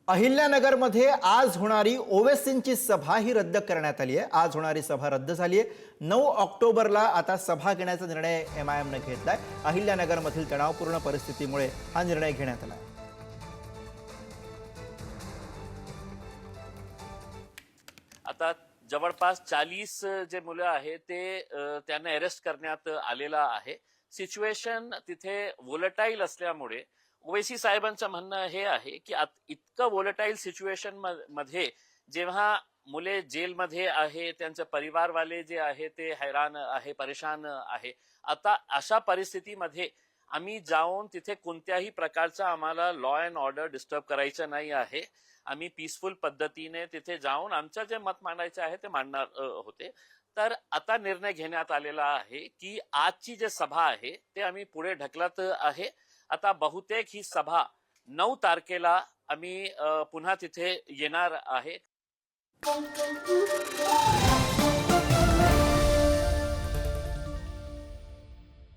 अहिल्यानगरमध्ये आज होणारी ओवेसींची सभा ही रद्द करण्यात आली आहे। आज होणारी सभा रद्द झाली आहे। 9 ऑक्टोबरला आता सभा घेण्याचा निर्णय एमआयएमने घेतलाय। अहिल्यानगरमधील तणावपूर्ण परिस्थितीमुळे हा निर्णय घेण्यात आला आहे। आता जवळपास 40 जे मुलं आहेत ते त्यांना अरेस्ट करण्यात आलेला आहे। सिच्युएशन तिथे वोलटाईल असल्यामुळे ओवेसी साहेबांचं म्हणणं हे आहे की इतकं वोलटाईल सिच्युएशन मध्ये जेव्हा मुले जेलमध्ये आहे, त्यांचे परिवारवाले जे आहे ते हैराण आहे, परेशान आहे, आता अशा परिस्थितीमध्ये आम्ही जाऊन तिथे कोणत्याही प्रकारचा आम्हाला लॉ अँड ऑर्डर डिस्टर्ब करायचं नाही आहे। आम्ही पीसफुल पद्धतीने तिथे जाऊन आमचं जे मत मांडायचं आहे ते मांडणार होते। तर आता निर्णय घेण्यात आलेला आहे की आजची जे सभा आहे ते आम्ही पुढे ढकलत आहे। आता बहुतेक ही सभा 9 तारखेला आम्ही पुन्हा तिथे येणार आहे।